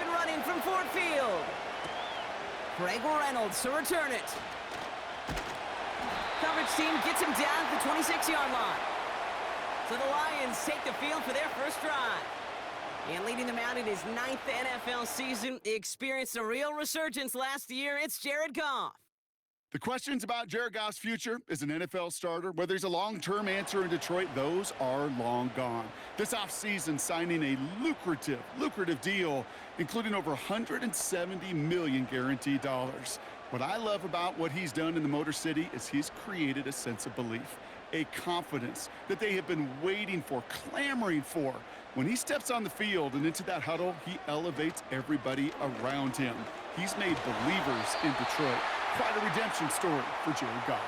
and running from Ford Field. Craig Reynolds to return it. Coverage team gets him down at the 26-yard line. So the Lions take the field for their first drive. And leading them out in his 9th NFL season, he experienced a real resurgence last year. It's Jared Goff. The questions about Jared Goff's future as an NFL starter, whether he's a long-term answer in Detroit, those are long gone. This offseason, signing a lucrative deal, including over $170 million guaranteed dollars. What I love about what he's done in the Motor City is he's created a sense of belief, a confidence that they have been waiting for, clamoring for. When he steps on the field and into that huddle, he elevates everybody around him. He's made believers in Detroit. Quite a redemption story for Jared Goff.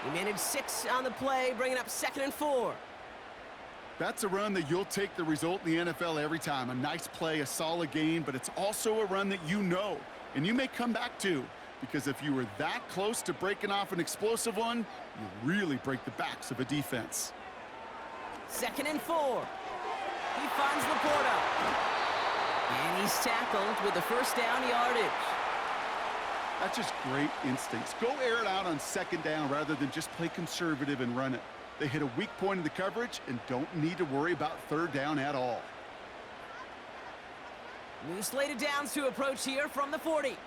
He managed 6 on the play, bringing up 2nd and 4. That's a run that you'll take the result in the NFL every time. A nice play, a solid game, but it's also a run that you know, and you may come back to, because if you were that close to breaking off an explosive one, you really break the backs of a defense. 2nd and 4. He finds Laporta. And he's tackled with the first down yardage. That's just great instincts. Go air it out on 2nd down rather than just play conservative and run it. They hit a weak point in the coverage and don't need to worry about 3rd down at all. New slated downs to approach here from the 40.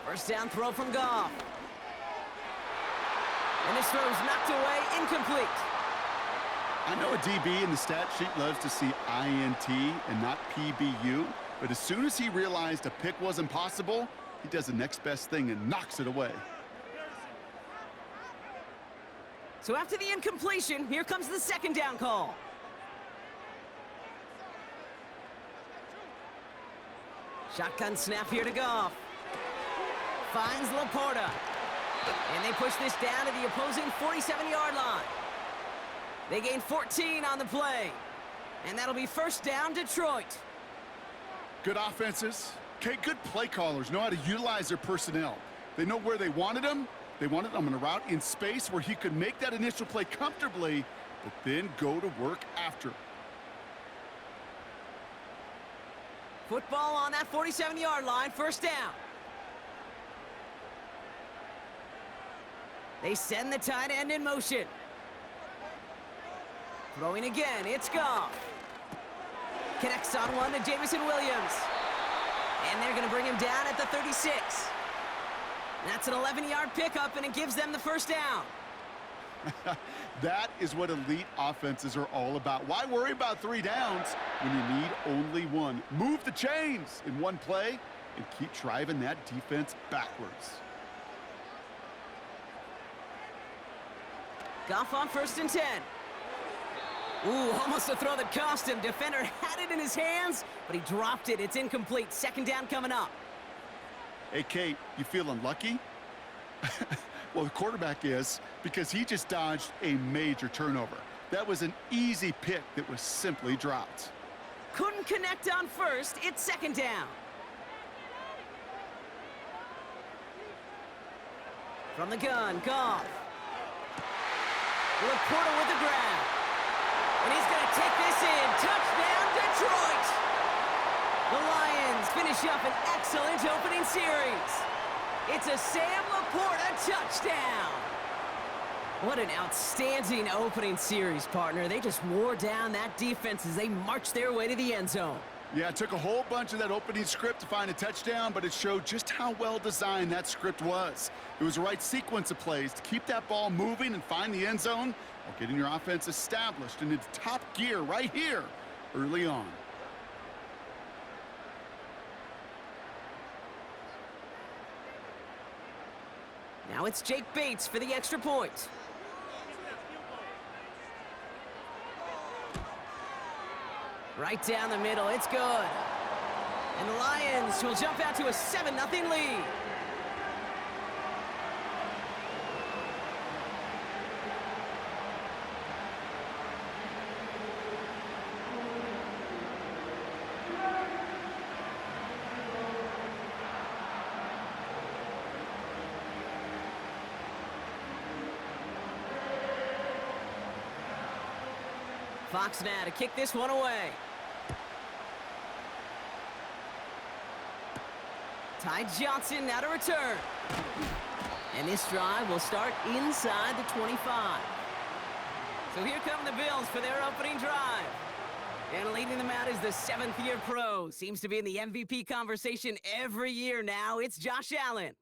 First down throw from Goff. And this throw is knocked away, incomplete. I know a DB in the stat sheet loves to see INT and not PBU, but as soon as he realized a pick wasn't possible, he does the next best thing and knocks it away. So after the incompletion, here comes the 2nd down call. Shotgun snap here to Goff. Finds Laporta. And they push this down to the opposing 47-yard line. They gain 14 on the play. And that'll be first down, Detroit. Good offenses. Okay, good play callers know how to utilize their personnel. They know where they wanted him. They wanted him on a route in space where he could make that initial play comfortably, but then go to work after. Football on that 47-yard line, first down. They send the tight end in motion. Throwing again, it's Goff. Connects on one to Jamison Williams. And they're going to bring him down at the 36. That's an 11-yard pickup, and it gives them the first down. That is what elite offenses are all about. Why worry about 3 downs when you need only 1? Move the chains in one play and keep driving that defense backwards. Goff on 1st and 10. Ooh, almost a throw that cost him. Defender had it in his hands, but he dropped it. It's incomplete. 2nd down coming up. Hey, Kate, you feeling lucky? Well, the quarterback is, because he just dodged a major turnover. That was an easy pick that was simply dropped. Couldn't connect on 1st. It's 2nd down. From the gun, Goff. Laporta with the grab. And he's going to take this in. Touchdown, Detroit! The Lions finish up an excellent opening series. It's a Sam Laporta touchdown. What an outstanding opening series, partner. They just wore down that defense as they marched their way to the end zone. Yeah, it took a whole bunch of that opening script to find a touchdown, but it showed just how well designed that script was. It was the right sequence of plays to keep that ball moving and find the end zone while getting your offense established in its top gear right here early on. Now it's Jake Bates for the extra point. Right down the middle, it's good. And the Lions will jump out to a 7-0 lead. Fox now to kick this one away. Ty Johnson now to return. And this drive will start inside the 25. So here come the Bills for their opening drive. And leading them out is the 7th-year pro. Seems to be in the MVP conversation every year now. It's Josh Allen.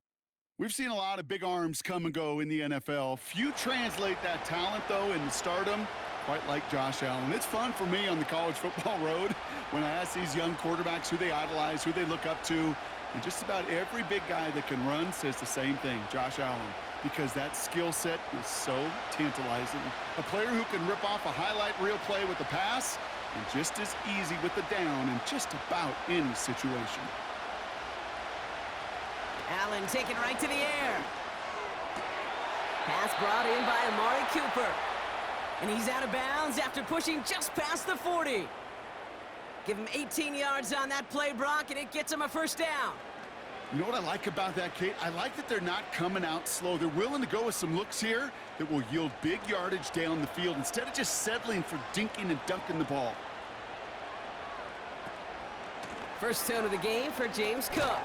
We've seen a lot of big arms come and go in the NFL. Few translate that talent, though, into stardom, quite like Josh Allen. It's fun for me on the college football road when I ask these young quarterbacks who they idolize, who they look up to. And just about every big guy that can run says the same thing, Josh Allen, because that skill set is so tantalizing. A player who can rip off a highlight reel play with the pass and just as easy with the down in just about any situation. Allen taken right to the air. Pass brought in by Amari Cooper. And he's out of bounds after pushing just past the 40. Give him 18 yards on that play, Brock, and it gets him a first down. You know what I like about that, Kate? I like that they're not coming out slow. They're willing to go with some looks here that will yield big yardage down the field instead of just settling for dinking and dunking the ball. First down of the game for James Cook.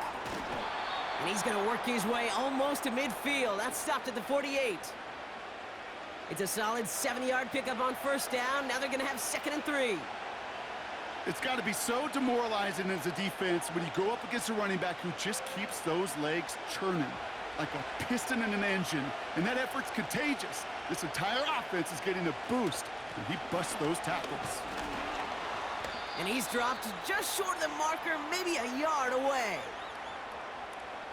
And he's going to work his way almost to midfield. That's stopped at the 48. It's a solid 7-yard pickup on first down. Now they're going to have 2nd and 3. It's got to be so demoralizing as a defense when you go up against a running back who just keeps those legs churning like a piston in an engine. And that effort's contagious. This entire offense is getting a boost, and he busts those tackles. And he's dropped just short of the marker, maybe a yard away.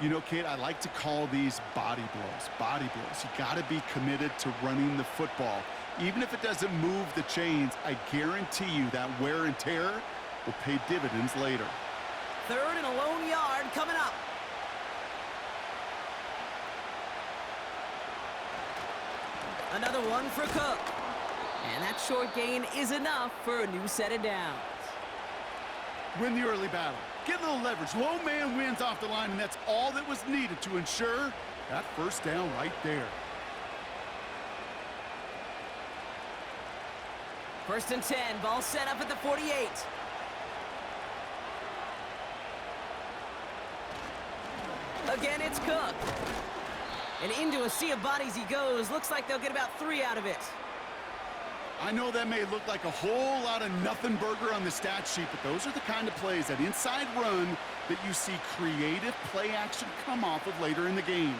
You know, Kate, I like to call these body blows. Body blows. You got to be committed to running the football. Even if it doesn't move the chains, I guarantee you that wear and tear will pay dividends later. 3rd and a lone yard coming up. Another one for Cook. And that short gain is enough for a new set of downs. Win the early battle. Get a little leverage. Low man wins off the line, and that's all that was needed to ensure that first down right there. 1st and 10. Ball set up at the 48. Again, it's Cook. And into a sea of bodies he goes. Looks like they'll get about 3 out of it. I know that may look like a whole lot of nothing burger on the stat sheet, but those are the kind of plays, that inside run, that you see creative play action come off of later in the game.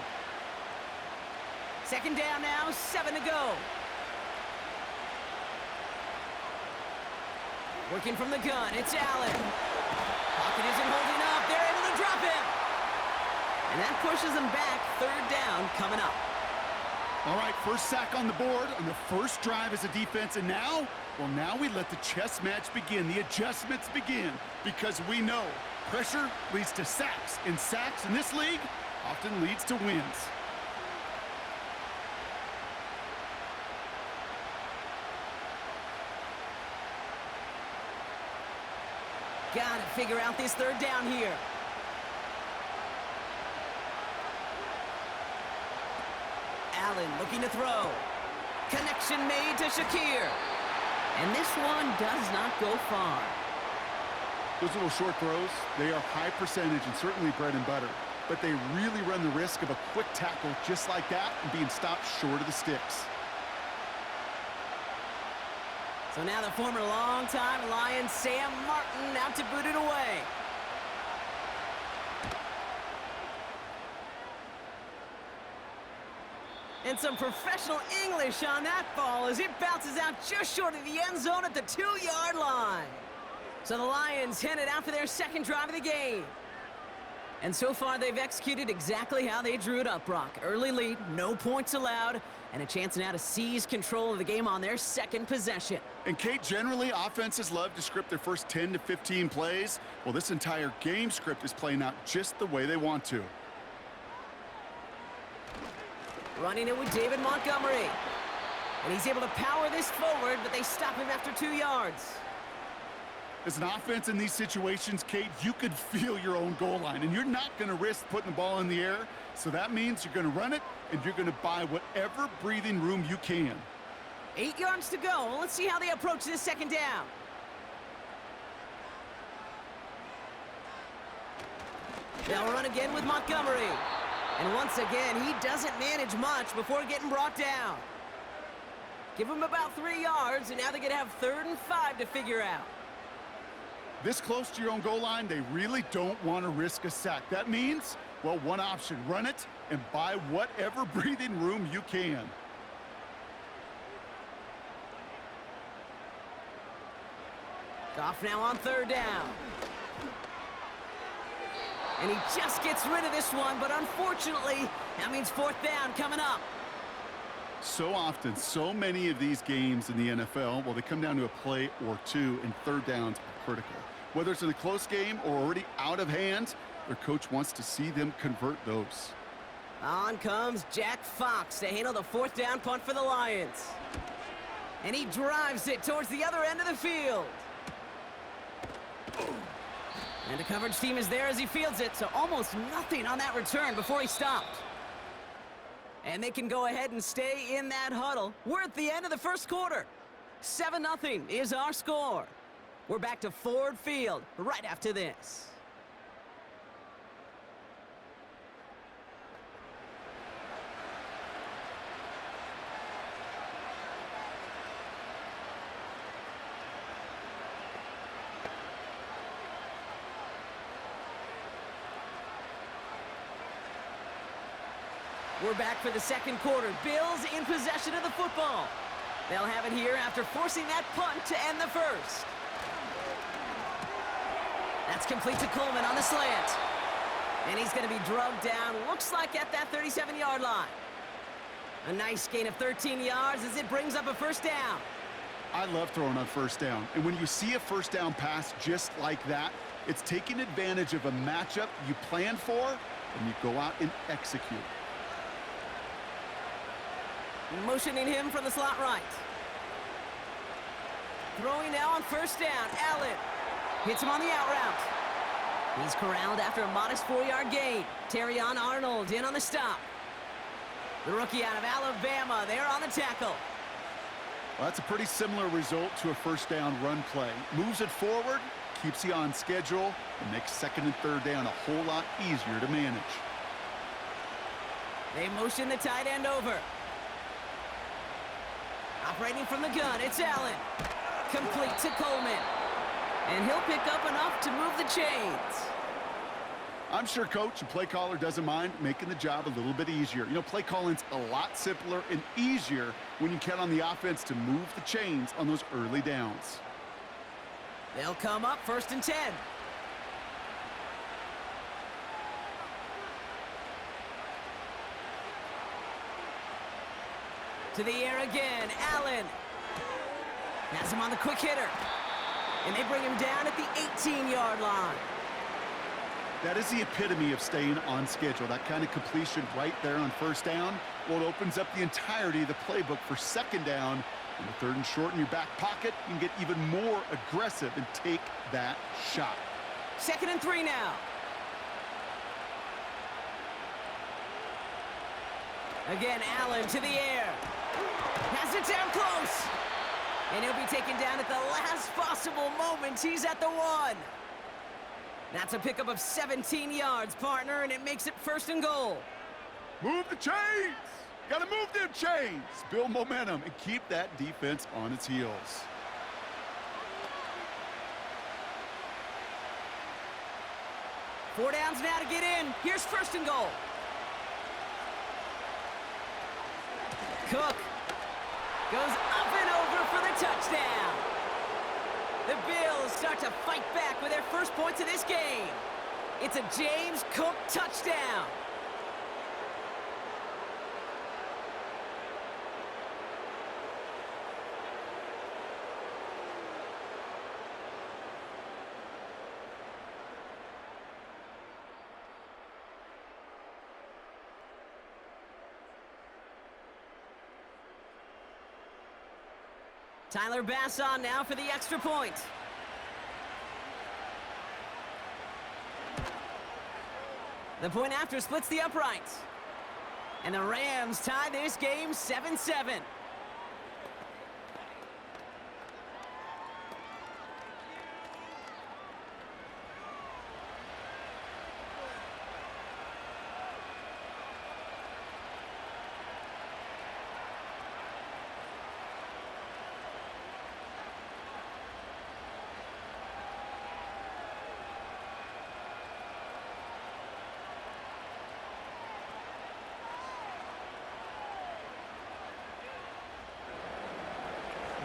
2nd down now, 7 to go. Working from the gun, it's Allen. Pocket isn't holding up. They're able to drop him. And that pushes them back. 3rd down coming up. All right, first sack on the board on the first drive as a defense, and now, well, now we let the chess match begin, the adjustments begin, because we know pressure leads to sacks, and sacks in this league often leads to wins. Gotta figure out this 3rd down here. Allen looking to throw. Connection made to Shakir. And this one does not go far. Those little short throws, they are high percentage and certainly bread and butter. But they really run the risk of a quick tackle just like that and being stopped short of the sticks. So now the former longtime Lion Sam Martin out to boot it away. And some professional English on that ball as it bounces out just short of the end zone at the 2-yard line. So the Lions headed out for their 2nd drive of the game. And so far they've executed exactly how they drew it up, Brock. Early lead, no points allowed, and a chance now to seize control of the game on their 2nd possession. And Kate, generally offenses love to script their first 10 to 15 plays. Well, this entire game script is playing out just the way they want to. Running it with David Montgomery. And he's able to power this forward, but they stop him after 2 yards. As an offense in these situations, Kate, you could feel your own goal line, and you're not going to risk putting the ball in the air. So that means you're going to run it, and you're going to buy whatever breathing room you can. 8 yards to go. Let's see how they approach this second down. They'll run again with Montgomery. And once again, he doesn't manage much before getting brought down. Give him about 3 yards, and now they're going to have 3rd and 5 to figure out. This close to your own goal line, they really don't want to risk a sack. That means, well, one option, run it and buy whatever breathing room you can. Goff now on 3rd down. And he just gets rid of this one, but unfortunately, that means 4th down coming up. So often, so many of these games in the NFL, well, they come down to a play or two, and 3rd downs are critical. Whether it's in a close game or already out of hand, their coach wants to see them convert those. On comes Jack Fox to handle the 4th down punt for the Lions. And he drives it towards the other end of the field. And the coverage team is there as he fields it, so almost nothing on that return before he stopped. And they can go ahead and stay in that huddle. We're at the end of the first quarter. 7-0 is our score. We're back to Ford Field right after this. We're back for the second quarter. Bills in possession of the football. They'll have it here after forcing that punt to end the first. That's complete to Coleman on the slant. And he's going to be drugged down, looks like at that 37-yard line. A nice gain of 13 yards as it brings up a 1st down. I love throwing on 1st down. And when you see a 1st down pass just like that, it's taking advantage of a matchup you planned for, and you go out and execute. Motioning him from the slot right. Throwing now on 1st down. Allen hits him on the out route. He's corralled after a modest 4-yard gain. Terrion Arnold in on the stop. The rookie out of Alabama there on the tackle. Well, that's a pretty similar result to a 1st down run play. Moves it forward, keeps you on schedule, and makes 2nd and 3rd down a whole lot easier to manage. They motion the tight end over. Operating from the gun, it's Allen. Complete to Coleman. And he'll pick up enough to move the chains. I'm sure coach and play caller doesn't mind making the job a little bit easier. You know, play calling's a lot simpler and easier when you count on the offense to move the chains on those early downs. They'll come up 1st and 10. To the air again, Allen. Has him on the quick hitter. And they bring him down at the 18-yard line. That is the epitome of staying on schedule. That kind of completion right there on 1st down. Well, it opens up the entirety of the playbook for 2nd down. And the 3rd and short in your back pocket, you can get even more aggressive and take that shot. 2nd and 3 now. Again, Allen to the air. Has it down close. And he'll be taken down at the last possible moment. He's at the 1. That's a pickup of 17 yards, partner, and it makes it 1st and goal. Move the chains. Got to move them chains. Build momentum and keep that defense on its heels. Four downs now to get in. Here's 1st and goal. Cook goes up and over for the touchdown. The Bills start to fight back with their first points of this game. It's a James Cook touchdown. Tyler Bass on now for the extra point. The point after splits the uprights. And the Rams tie this game 7-7.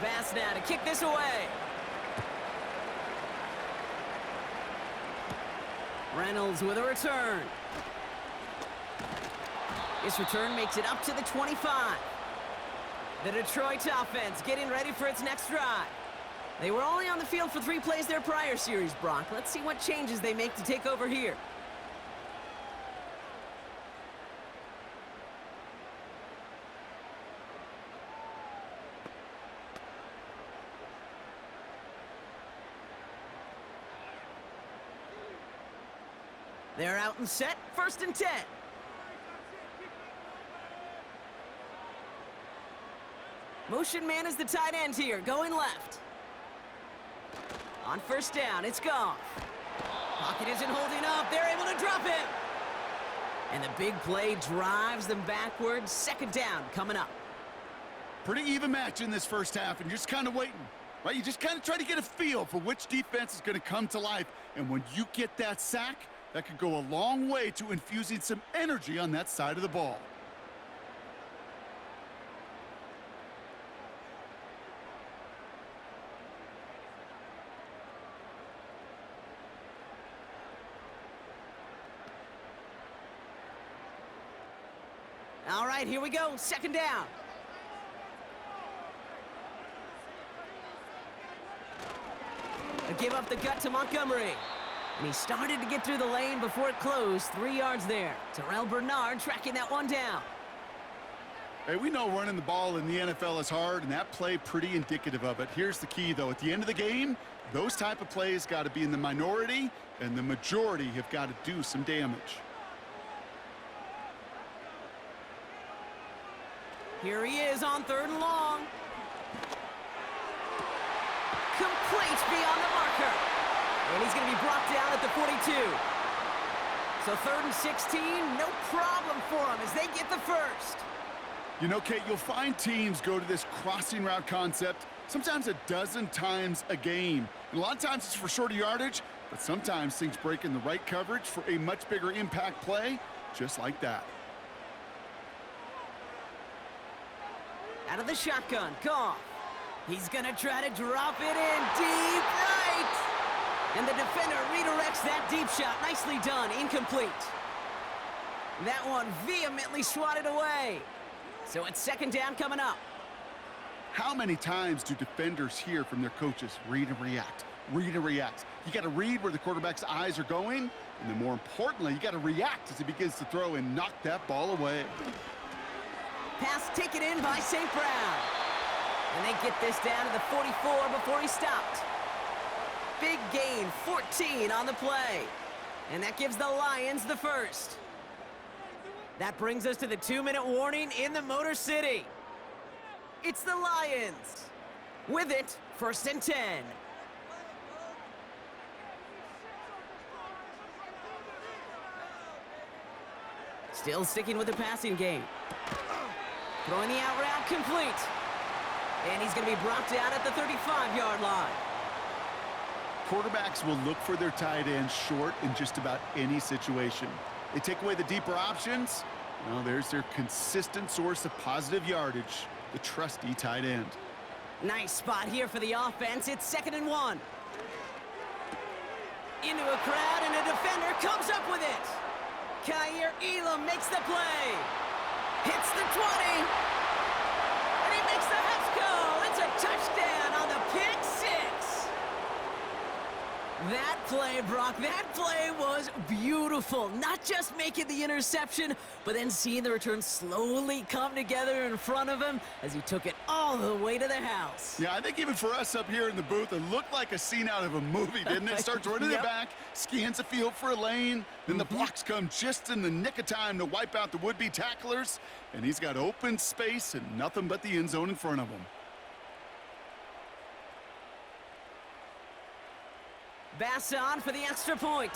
Pass now to kick this away. Reynolds with a return. This return makes it up to the 25. The Detroit offense getting ready for its next drive. They were only on the field for 3 plays their prior series, Brock. Let's see what changes they make to take over here. They're out and set, 1st and 10. Motion man is the tight end here, going left. On 1st down, it's Goff. Pocket isn't holding up, they're able to drop him. And the big play drives them backwards. 2nd down coming up. Pretty even match in this first half, and you're just kind of waiting, right? You just kind of try to get a feel for which defense is going to come to life. And when you get that sack, that could go a long way to infusing some energy on that side of the ball. All right, here we go. 2nd down. A give up the gut to Montgomery. And he started to get through the lane before it closed. 3 yards there. Terrell Bernard tracking that one down. Hey, we know running the ball in the NFL is hard, and that play pretty indicative of it. Here's the key, though. At the end of the game, those type of plays got to be in the minority, and the majority have got to do some damage. Here he is on 3rd and long. Complete beyond the marker. And he's going to be brought down at the 42. So 3rd and 16, no problem for him as they get the first. You know, Kate, you'll find teams go to this crossing route concept sometimes a dozen times a game. And a lot of times it's for shorter yardage, but sometimes things break in the right coverage for a much bigger impact play, just like that. Out of the shotgun, Goff. He's going to try to drop it in deep right. And the defender redirects that deep shot. Nicely done. Incomplete. That one vehemently swatted away. So it's 2nd down coming up. How many times do defenders hear from their coaches, read and react, read and react? You got to read where the quarterback's eyes are going, and then more importantly, you got to react as he begins to throw and knock that ball away. Pass taken in by St. Brown. And they get this down to the 44 before he stopped. Big gain, 14 on the play. And that gives the Lions the first. That brings us to the 2-minute warning in the Motor City. It's the Lions. With it, 1st and 10. Still sticking with the passing game. Throwing the out route complete. And he's going to be brought down at the 35-yard line. Quarterbacks will look for their tight end short in just about any situation. They take away the deeper options. Well, there's their consistent source of positive yardage, the trusty tight end. Nice spot here for the offense. It's 2nd and 1. Into a crowd, and a defender comes up with it. Kaiir Elam makes the play. Hits the 20. And he makes the Hefco. It's a touchdown on the pick 6. That play, Brock, that play was beautiful. Not just making the interception, but then seeing the return slowly come together in front of him as he took it all the way to the house. Yeah, I think even for us up here in the booth, it looked like a scene out of a movie, didn't it? Starts running Yep. it back, scans the field for a lane, then the blocks come just in the nick of time to wipe out the would-be tacklers, and he's got open space and nothing but the end zone in front of him. Bass on for the extra point.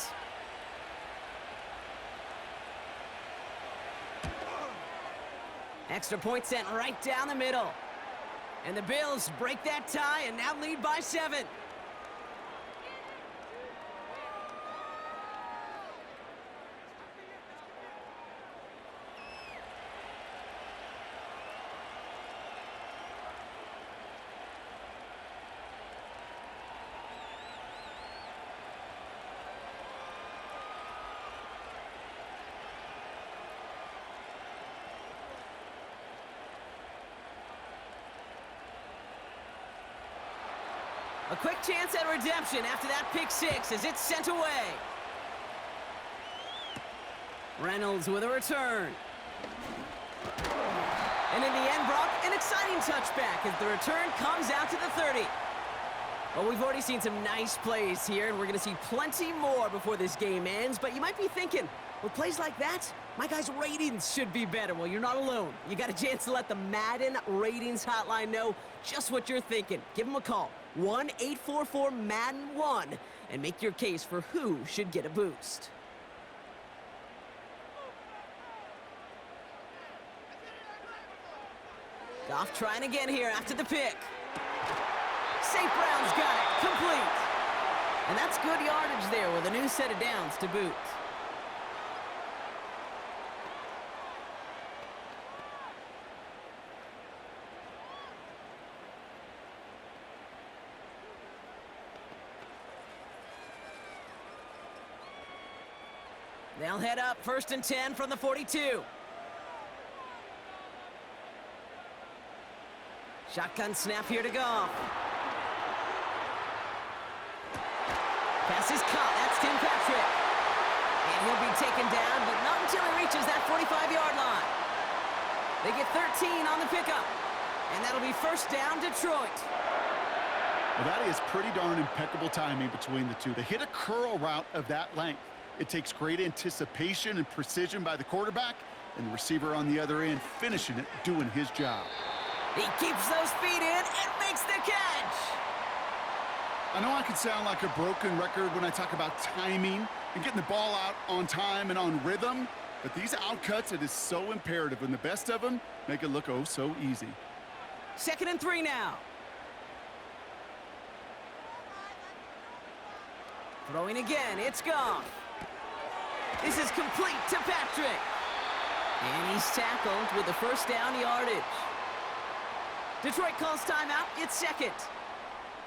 Extra point sent right down the middle. And the Bills break that tie and now lead by 7. A quick chance at redemption after that pick six as it's sent away. Reynolds with a return. And in the end, Brock, an exciting touchback as the return comes out to the 30. Well, we've already seen some nice plays here, and we're going to see plenty more before this game ends. But you might be thinking, with plays like that, my guys' ratings should be better. Well, you're not alone. You got a chance to let the Madden ratings hotline know just what you're thinking. Give them a call, 1-844-MADDEN-1, and make your case for who should get a boost. Goff trying again here after the pick. St. Brown's got it, complete. And that's good yardage there with a new set of downs to boot. They'll head up 1st and 10 from the 42. Shotgun snap here to Goff. Pass is caught. That's Tim Patrick. And he'll be taken down, but not until he reaches that 45-yard line. They get 13 on the pickup. And that'll be 1st down, Detroit. Well, that is pretty darn impeccable timing between the two. They hit a curl route of that length. It takes great anticipation and precision by the quarterback, and the receiver on the other end finishing it, doing his job. He keeps those feet in and makes the catch. I know I can sound like a broken record when I talk about timing and getting the ball out on time and on rhythm, but these outcuts, it is so imperative, and the best of them make it look oh so easy. 2nd and 3 now. Throwing again, it's Goff. This is complete to Patrick. And he's tackled with the 1st down yardage. Detroit calls timeout. It's 2nd.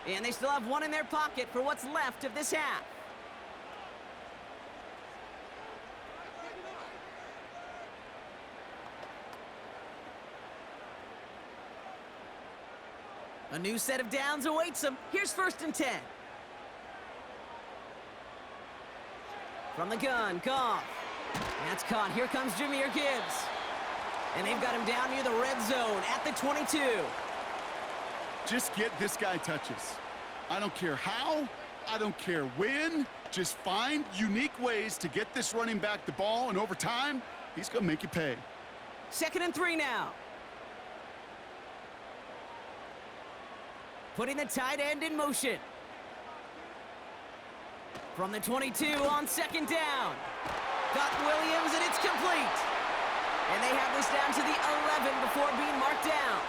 And they still have one in their pocket for what's left of this half. A new set of downs awaits them. Here's 1st and 10. From the gun, Goff. That's caught. Here comes Jahmyr Gibbs. And they've got him down near the red zone at the 22. Just get this guy touches. I don't care how, I don't care when. Just find unique ways to get this running back the ball, and over time, he's going to make you pay. 2nd and 3 now. Putting the tight end in motion. From the 22 on 2nd down. Got Williams, and it's complete. And they have this down to the 11 before being marked down.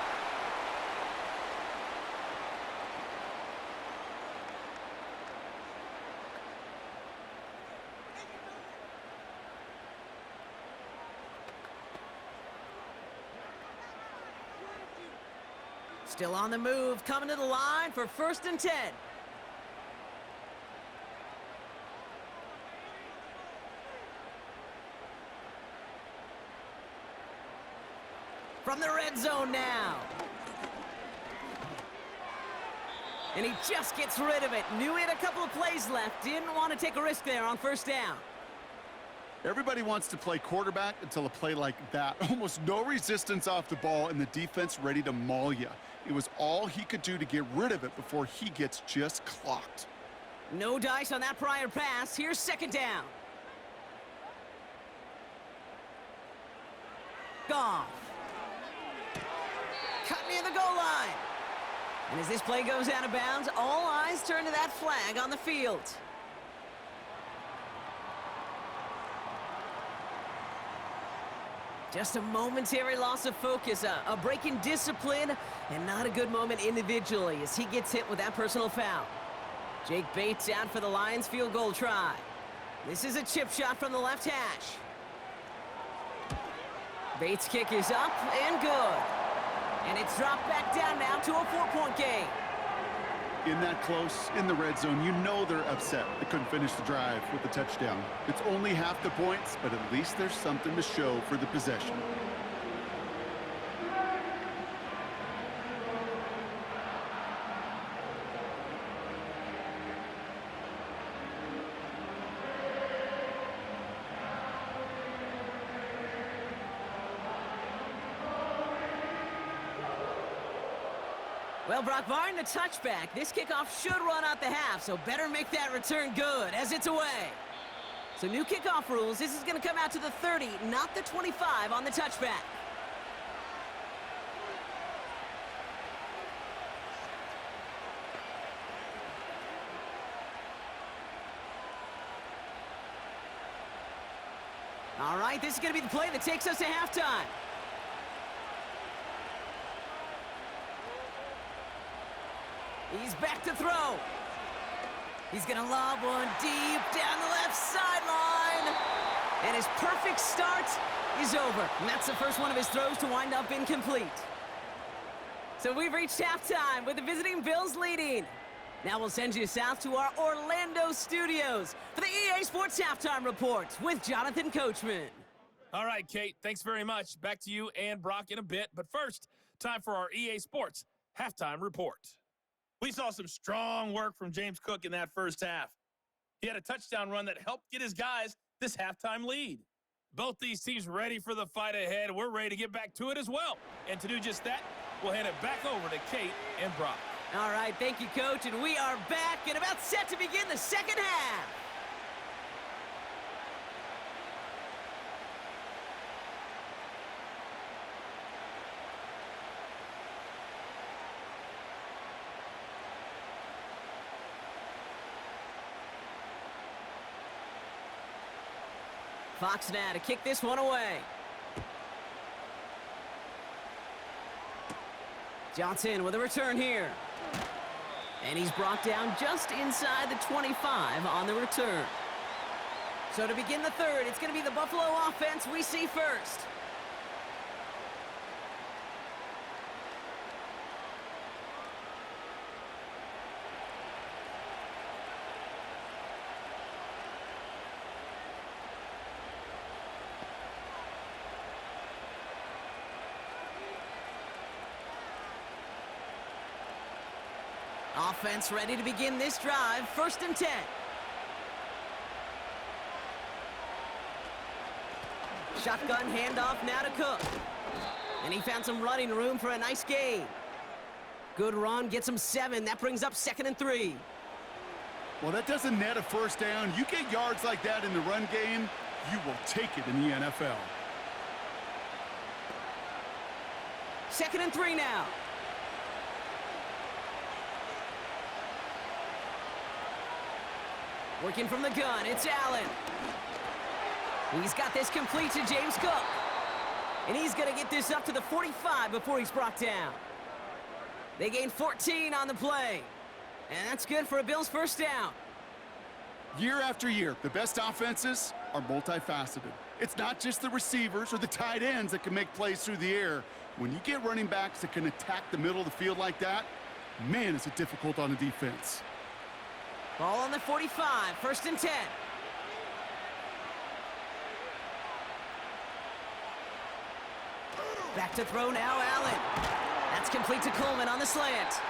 Still on the move, coming to the line for 1st and 10. From the red zone now. And he just gets rid of it. Knew he had a couple of plays left. Didn't want to take a risk there on 1st down. Everybody wants to play quarterback until a play like that. Almost no resistance off the ball, and the defense ready to maul you. It was all he could do to get rid of it before he gets just clocked. No dice on that prior pass. Here's 2nd down. Goff. Cut near the goal line. And as this play goes out of bounds, all eyes turn to that flag on the field. Just a momentary loss of focus, a break in discipline, and not a good moment individually as he gets hit with that personal foul. Jake Bates out for the Lions field goal try. This is a chip shot from the left hash. Bates' kick is up and good. And it's dropped back down now to a 4-point game. In that close, in the red zone, you know they're upset they couldn't finish the drive with the touchdown. It's only half the points, but at least there's something to show for the possession. Well, Brock, barring the touchback, this kickoff should run out the half, so better make that return good as it's away. So new kickoff rules, this is going to come out to the 30, not the 25 on the touchback. All right, this is going to be the play that takes us to halftime. He's back to throw. He's going to lob one deep down the left sideline. And his perfect start is over. And that's the first one of his throws to wind up incomplete. So we've reached halftime with the visiting Bills leading. Now we'll send you south to our Orlando studios for the EA Sports Halftime Report with Jonathan Coachman. All right, Kate, thanks very much. Back to you and Brock in a bit. But first, time for our EA Sports Halftime Report. We saw some strong work from James Cook in that first half. He had a touchdown run that helped get his guys this halftime lead. Both these teams ready for the fight ahead. We're ready to get back to it as well. And to do just that, we'll hand it back over to Kate and Brock. All right, thank you, Coach, and we are back and about set to begin the second half. Fox now to kick this one away. Johnson with a return here. And he's brought down just inside the 25 on the return. So to begin the third, it's going to be the Buffalo offense we see first. Offense ready to begin this drive. 1st and 10. Shotgun handoff now to Cook. And he found some running room for a nice gain. Good run, gets him 7. That brings up 2nd and 3. Well, that doesn't net a first down. You get yards like that in the run game, you will take it in the NFL. 2nd and 3 now. Working from the gun, it's Allen. He's got this complete to James Cook. And he's going to get this up to the 45 before he's brought down. They gain 14 on the play. And that's good for a Bills first down. Year after year, the best offenses are multifaceted. It's not just the receivers or the tight ends that can make plays through the air. When you get running backs that can attack the middle of the field like that, man, is it difficult on the defense. Ball on the 45, 1st and 10. Back to throw now, Allen. That's complete to Coleman on the slant.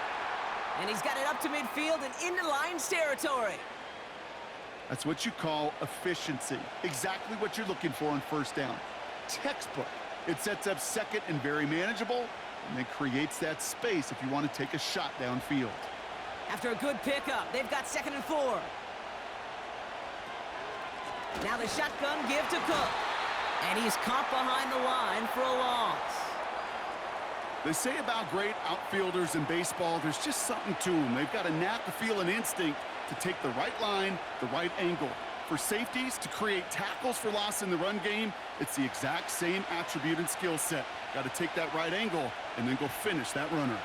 And he's got it up to midfield and into Lions territory. That's what you call efficiency. Exactly what you're looking for on first down. Textbook. It sets up second and very manageable, and then creates that space if you want to take a shot downfield. After a good pickup, they've got 2nd and 4. Now the shotgun give to Cook. And he's caught behind the line for a loss. They say about great outfielders in baseball, there's just something to them. They've got a knack, a feel, an instinct to take the right line, the right angle. For safeties, to create tackles for loss in the run game, it's the exact same attribute and skill set. Got to take that right angle and then go finish that runner.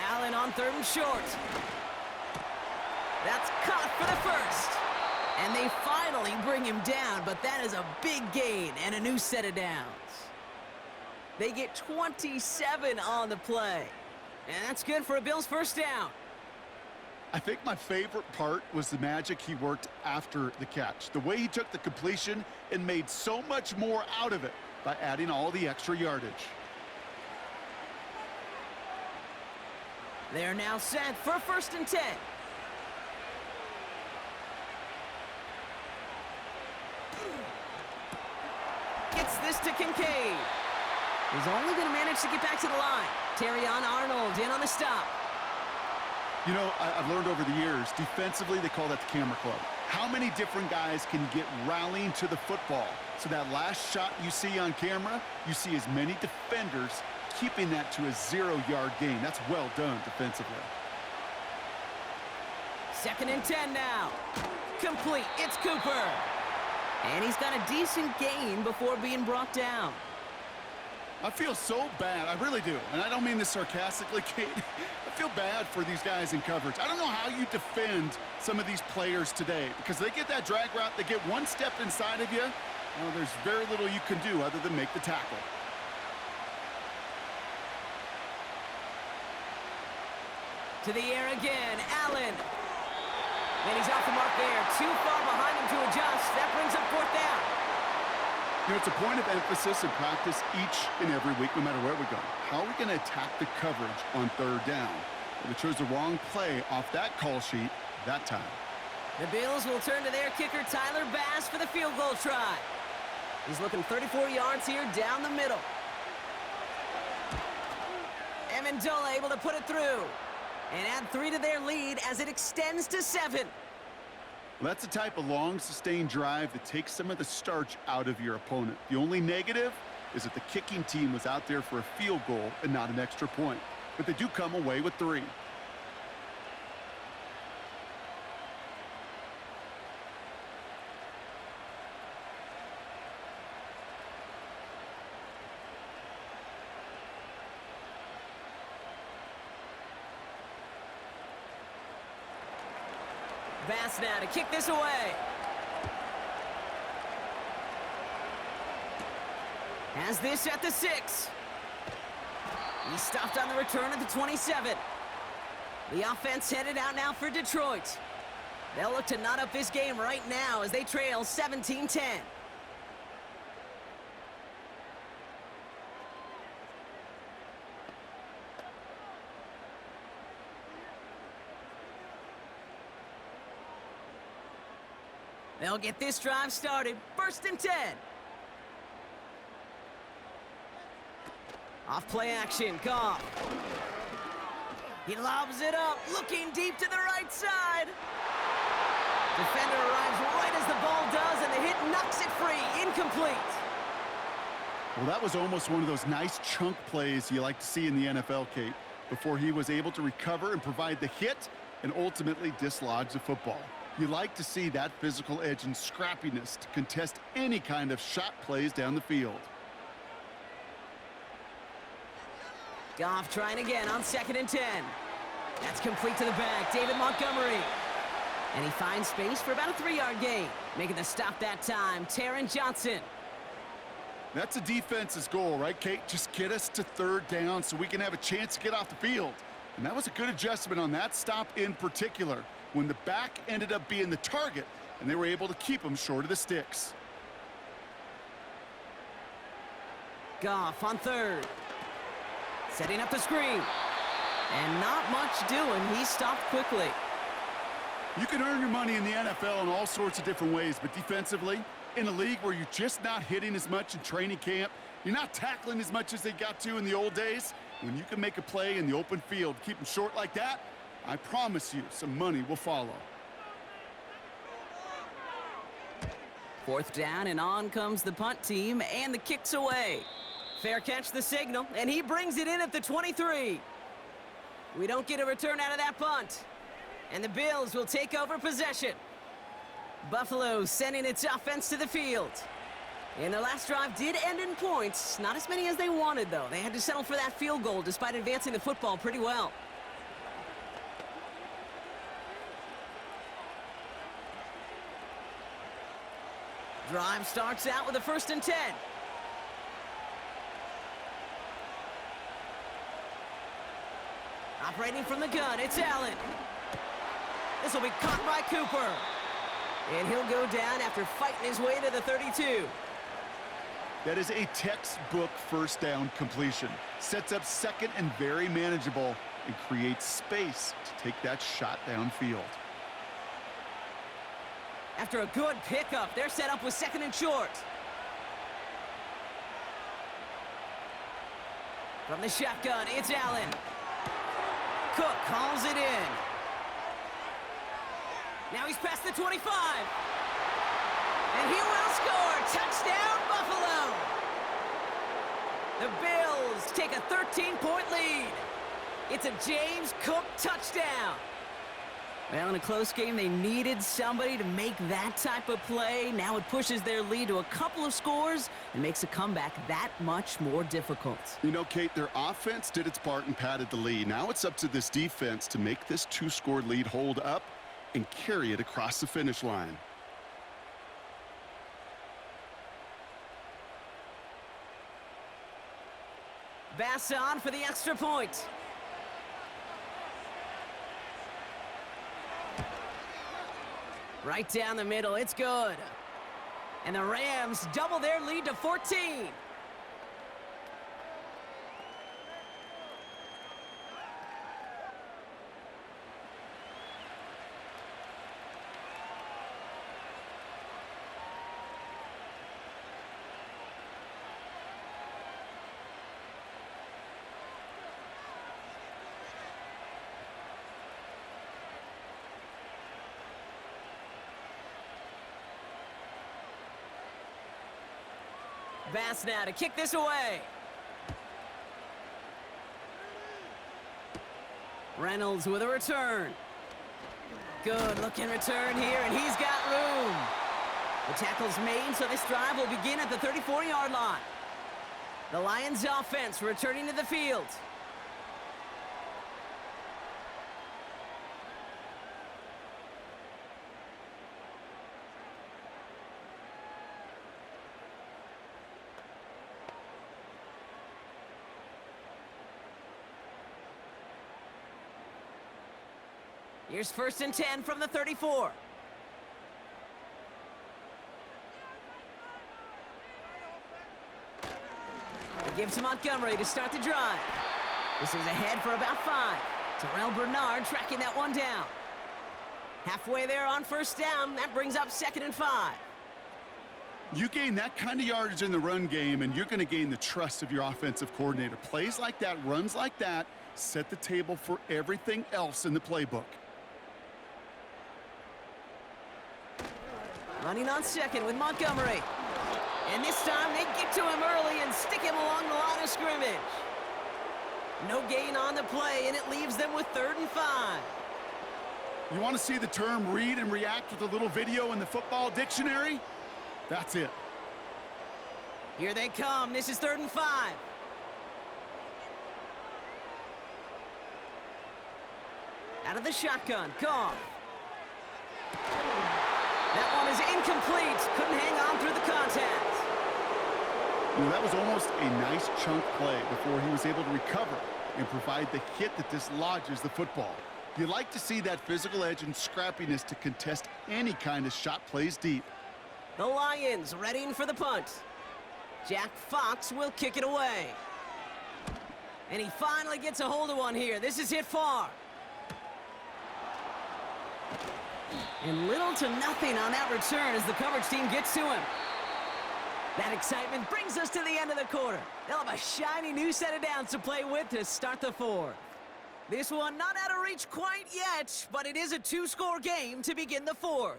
Allen on 3rd and short. That's caught for the first. And they finally bring him down, but that is a big gain and a new set of downs. They get 27 on the play. And that's good for a Bills first down. I think my favorite part was the magic he worked after the catch. The way he took the completion and made so much more out of it by adding all the extra yardage. They're now set for 1st and 10. Gets this to Kincaid. He's only going to manage to get back to the line. Terrion Arnold in on the stop. You know, I've learned over the years, defensively, they call that the camera club. How many different guys can get rallying to the football? So that last shot you see on camera, you see as many defenders keeping that to a 0-yard gain. That's well done defensively. 2nd and 10 now. Complete. It's Cooper. And he's got a decent gain before being brought down. I feel so bad. I really do. And I don't mean this sarcastically, Kate. I feel bad for these guys in coverage. I don't know how you defend some of these players today because they get that drag route, they get one step inside of you. Well, there's very little you can do other than make the tackle. To the air again, Allen. And he's off the mark there. Too far behind him to adjust. That brings up 4th down. You know, it's a point of emphasis in practice each and every week, no matter where we go. How are we going to attack the coverage on 3rd down? Well, they chose the wrong play off that call sheet that time. The Bills will turn to their kicker, Tyler Bass, for the field goal try. He's looking 34 yards here down the middle. Amendola able to put it through and add 3 to their lead as it extends to 7. Well, that's the type of long, sustained drive that takes some of the starch out of your opponent. The only negative is that the kicking team was out there for a field goal and not an extra point. But they do come away with 3. Bass now to kick this away. Has this at the 6. He stopped on the return at the 27. The offense headed out now for Detroit. They'll look to knot up this game right now as they trail 17-10. They'll get this drive started. 1st and 10. Off play action, Goff. He lobs it up, looking deep to the right side. Defender arrives right as the ball does, and the hit knocks it free. Incomplete. Well, that was almost one of those nice chunk plays you like to see in the NFL, Kate, before he was able to recover and provide the hit and ultimately dislodge the football. You like to see that physical edge and scrappiness to contest any kind of shot plays down the field. Goff trying again on 2nd and 10. That's complete to the back, David Montgomery. And he finds space for about a 3-yard gain. Making the stop that time, Taron Johnson. That's a defense's goal, right, Kate? Just get us to 3rd down so we can have a chance to get off the field. And that was a good adjustment on that stop in particular, when the back ended up being the target, and they were able to keep him short of the sticks. Goff on 3rd. Setting up the screen. And not much doing. He stopped quickly. You can earn your money in the NFL in all sorts of different ways, but defensively, in a league where you're just not hitting as much in training camp, you're not tackling as much as they got to in the old days, when you can make a play in the open field, keep them short like that, I promise you some money will follow. 4th down, and on comes the punt team, and the kick's away. Fair catch the signal, and he brings it in at the 23. We don't get a return out of that punt. And the Bills will take over possession. Buffalo sending its offense to the field. And their last drive did end in points. Not as many as they wanted, though. They had to settle for that field goal despite advancing the football pretty well. Drive starts out with a 1st and 10. Operating from the gun, it's Allen. This will be caught by Cooper. And he'll go down after fighting his way to the 32. That is a textbook 1st down completion. Sets up 2nd and very manageable and creates space to take that shot downfield. After a good pickup, they're set up with 2nd and short. From the shotgun, it's Allen. Cook calls it in. Now he's past the 25. And he will score. Touchdown, Buffalo. The Bills take a 13-point lead. It's a James Cook touchdown. Well, in a close game, they needed somebody to make that type of play. Now it pushes their lead to a couple of scores and makes a comeback that much more difficult. You know, Kate, their offense did its part and padded the lead. Now it's up to this defense to make this two-score lead hold up and carry it across the finish line. Bass on for the extra point. Right down the middle, it's good. And the Rams double their lead to 14. Bass now to kick this away. Reynolds with a return. Good looking return here, and he's got room. The tackle's made, so this drive will begin at the 34-yard line. The Lions offense returning to the field. Here's 1st and 10 from the 34. They give to Montgomery to start the drive. This is ahead for about 5. Terrell Bernard tracking that one down. Halfway there on 1st down. That brings up 2nd and 5. You gain that kind of yardage in the run game, and you're going to gain the trust of your offensive coordinator. Plays like that, runs like that, set the table for everything else in the playbook. Running on 2nd with Montgomery. And this time they get to him early and stick him along the line of scrimmage. No gain on the play, and it leaves them with 3rd and 5. You want to see the term read and react with a little video in the football dictionary? That's it. Here they come. This is 3rd and 5. Out of the shotgun. Goff. That one is incomplete. Couldn't hang on through the contact. You know, that was almost a nice chunk play before he was able to recover and provide the hit that dislodges the football. You like to see that physical edge and scrappiness to contest any kind of shot plays deep. The Lions readying for the punt. Jack Fox will kick it away. And he finally gets a hold of one here. This is hit far. And little to nothing on that return as the coverage team gets to him. That excitement brings us to the end of the quarter. They'll have a shiny new set of downs to play with to start the 4th. This one not out of reach quite yet, but it is a 2-score game to begin the 4th.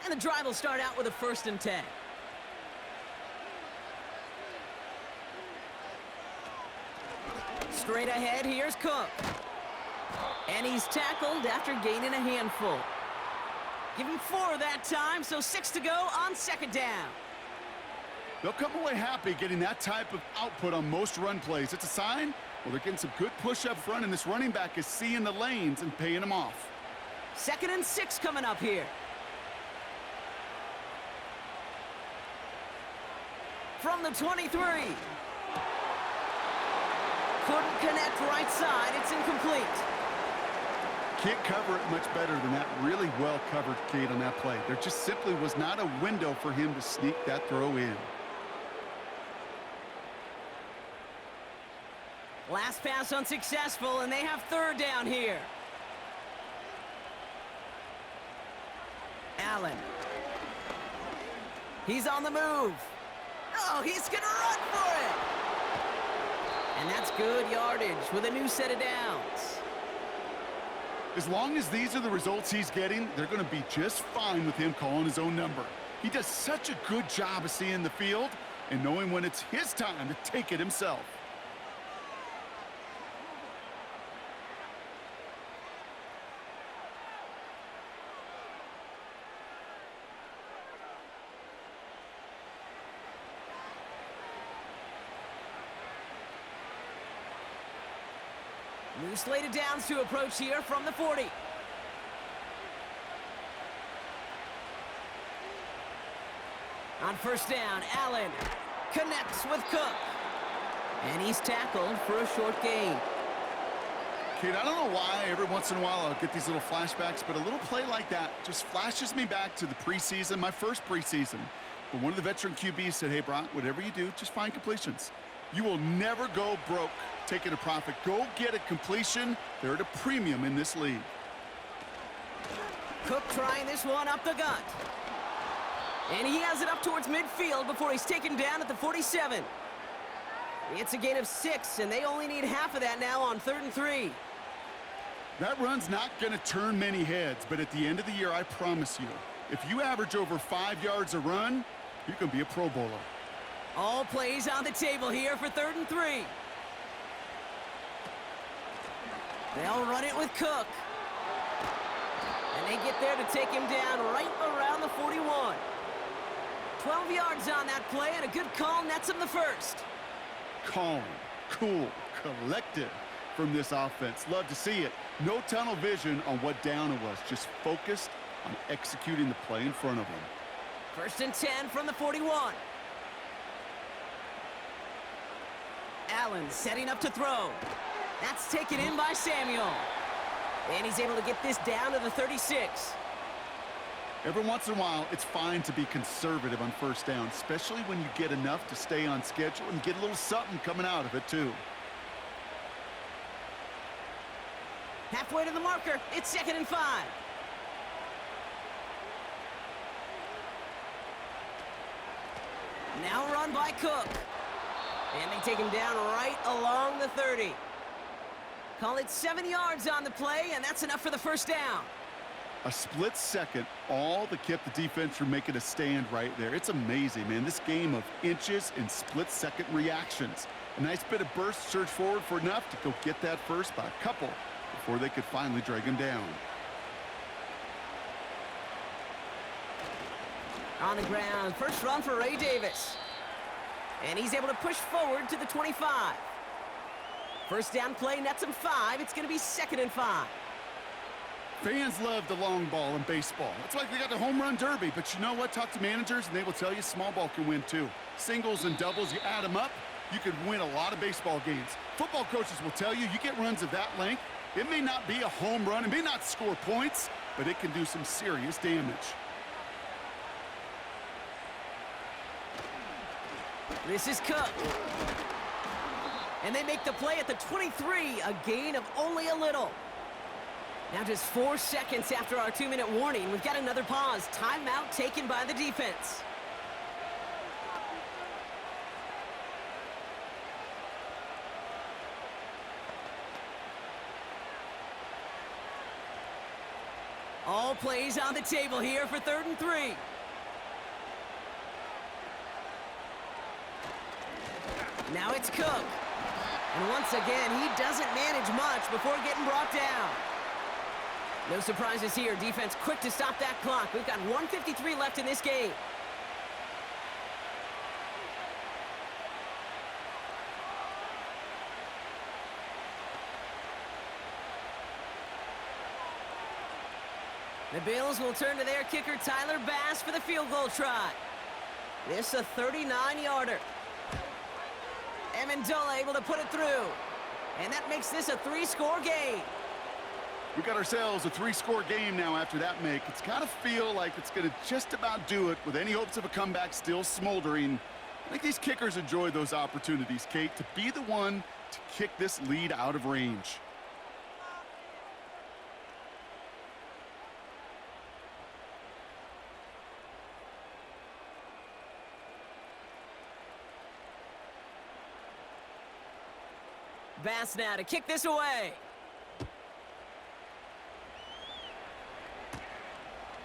And the drive will start out with a 1st and 10. Straight ahead, here's Cook. And he's tackled after gaining a handful. Give him 4 that time, so 6 to go on 2nd down. They'll come away happy getting that type of output on most run plays. It's a sign, well, they're getting some good push up front, and this running back is seeing the lanes and paying them off. 2nd and 6 coming up here. From the 23. Couldn't connect right side. It's incomplete. can't cover it much better than that. Really well covered, Kate, on that play. There just simply was not a window for him to sneak that throw in. Last pass unsuccessful, and they have third down here. Allen. He's on the move. Oh, he's going to run for it. And that's good yardage with a new set of downs. As long as these are the results he's getting, they're going to be just fine with him calling his own number. He does such a good job of seeing the field and knowing when it's his time to take it himself. New slate of downs to approach here from the 40. On first down, Allen connects with Cook. And he's tackled for a short gain. Kate, I don't know why every once in a while I'll get these little flashbacks, but a little play like that just flashes me back to the preseason, my first preseason. But one of the veteran QBs said, hey, Brock, whatever you do, just find completions. You will never go broke taking a profit. Go get a completion. They're at a premium in this league. Cook trying this one up the gut. And he has it up towards midfield before he's taken down at the 47. It's a gain of 6, and they only need half of that now on 3rd and 3. That run's not going to turn many heads, but at the end of the year, I promise you, if you average over 5 yards a run, you're going to be a Pro Bowler. All plays on the table here for 3rd and 3. They'll run it with Cook. And they get there to take him down right around the 41. 12 yards on that play, and a good call nets him the first. Calm, cool, collected from this offense. Love to see it. No tunnel vision on what down it was. Just focused on executing the play in front of him. 1st and 10 from the 41. Allen setting up to throw. That's taken in by Samuel. And he's able to get this down to the 36. Every once in a while, it's fine to be conservative on first down, especially when you get enough to stay on schedule and get a little something coming out of it, too. Halfway to the marker. It's 2nd and 5. Now run by Cook. And they take him down right along the 30. Call it 7 yards on the play, and that's enough for the first down. A split second, all that kept the defense from making a stand right there. It's amazing, man. This game of inches and split-second reactions. A nice bit of burst, surge forward for enough to go get that first by a couple before they could finally drag him down. On the ground, first run for Ray Davis. And he's able to push forward to the 25. First down play nets him 5. It's going to be 2nd and 5. Fans love the long ball in baseball. It's like they got the home run derby. But you know what? Talk to managers, and they will tell you small ball can win, too. Singles and doubles, you add them up, you could win a lot of baseball games. Football coaches will tell you, you get runs of that length, it may not be a home run, it may not score points, but it can do some serious damage. This is Cook. And they make the play at the 23, a gain of only a little. Now just 4 seconds after our 2-minute warning, we've got another pause. Timeout taken by the defense. All plays on the table here for 3rd and 3. Now it's Cook. And once again, he doesn't manage much before getting brought down. No surprises here. Defense quick to stop that clock. We've got 1:53 left in this game. The Bills will turn to their kicker, Tyler Bass, for the field goal try. This a 39-yarder. Amendola able to put it through. And that makes this a 3-score game. We got ourselves a 3-score game now after that make. It's got to feel like it's going to just about do it with any hopes of a comeback still smoldering. I think these kickers enjoy those opportunities, Kate, to be the one to kick this lead out of range. Bass now to kick this away.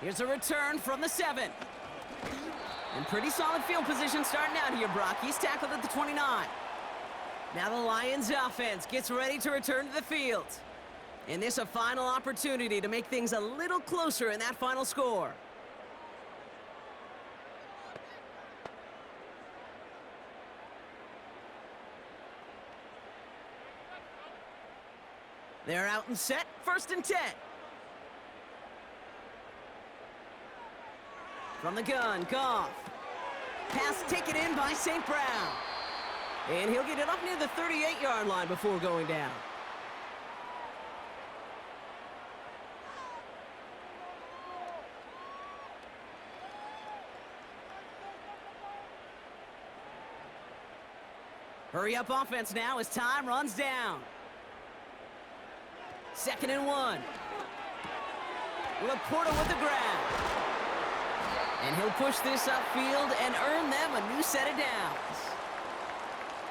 Here's a return from the 7. And pretty solid field position starting out here, Brock. He's tackled at the 29. Now the Lions offense gets ready to return to the field. And this a final opportunity to make things a little closer in that final score. They're out and set, 1st and 10. From the gun, Goff. Pass taken in by St. Brown. And he'll get it up near the 38-yard line before going down. Hurry up offense now as time runs down. 2nd and 1. Laporta with the grab. And he'll push this upfield and earn them a new set of downs.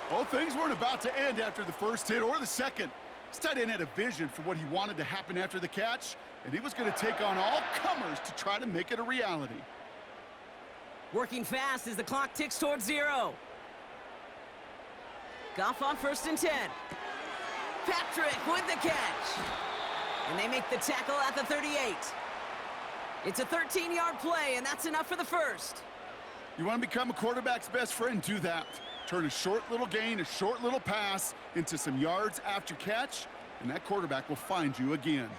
Well, things weren't about to end after the first hit or the second. This tight end had a vision for what he wanted to happen after the catch, and he was going to take on all comers to try to make it a reality. Working fast as the clock ticks towards 0. Goff on 1st and 10. Patrick with the catch. And they make the tackle at the 38. It's a 13-yard play, and that's enough for the first. You want to become a quarterback's best friend, do that. Turn a short little gain, a short little pass into some yards after catch, and that quarterback will find you again.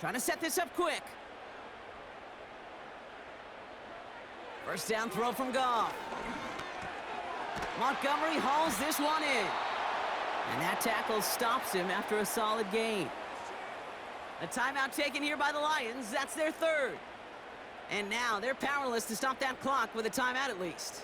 Trying to set this up quick. First down throw from Goff. Montgomery hauls this one in. And that tackle stops him after a solid gain. A timeout taken here by the Lions. That's their 3rd. And now they're powerless to stop that clock with a timeout at least.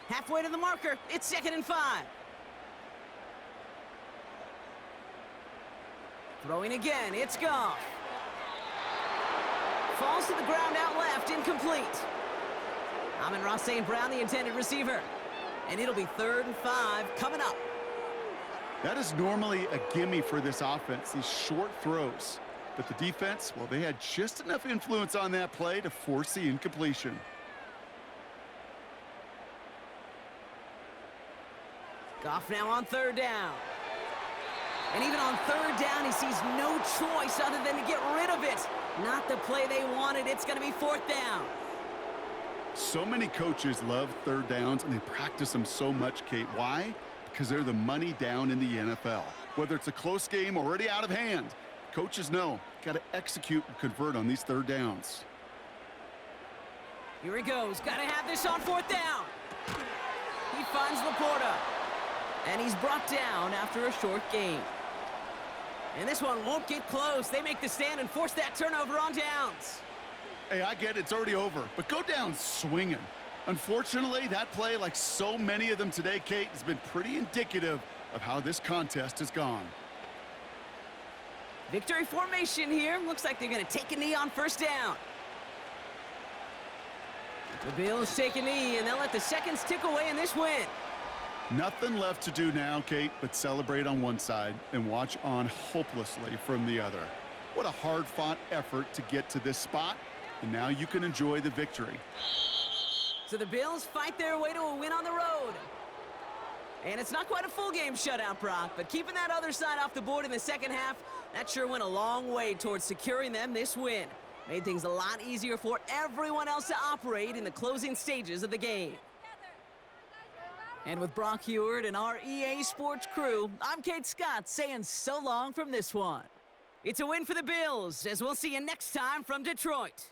Halfway to the marker. It's 2nd and 5. Throwing again. It's Goff. Falls to the ground out left. Incomplete. Amon-Ra St. Brown, the intended receiver. And it'll be 3rd and 5 coming up. That is normally a gimme for this offense, these short throws. But the defense, well, they had just enough influence on that play to force the incompletion. Goff now on 3rd down. And even on 3rd down, he sees no choice other than to get rid of it. Not the play they wanted. It's going to be 4th down. So many coaches love 3rd downs, and they practice them so much, Kate. Why? Because they're the money down in the NFL. Whether it's a close game already out of hand, coaches know, got to execute and convert on these 3rd downs. Here he goes. Got to have this on 4th down. He finds Laporta. And he's brought down after a short gain. And this one won't get close. They make the stand and force that turnover on downs. Hey, I get it's already over, but go down swinging. Unfortunately, that play, like so many of them today, Kate, has been pretty indicative of how this contest has gone. Victory formation here. Looks like they're going to take a knee on 1st down. The Bills take a knee, and they'll let the seconds tick away in this win. Nothing left to do now, Kate, but celebrate on one side and watch on hopelessly from the other. What a hard-fought effort to get to this spot, and now you can enjoy the victory. So the Bills fight their way to a win on the road. And it's not quite a full game shutout, Brock, but keeping that other side off the board in the second half, that sure went a long way towards securing them this win. Made things a lot easier for everyone else to operate in the closing stages of the game. And with Brock Heward and our EA Sports crew, I'm Kate Scott saying so long from this one. It's a win for the Bills, as we'll see you next time from Detroit.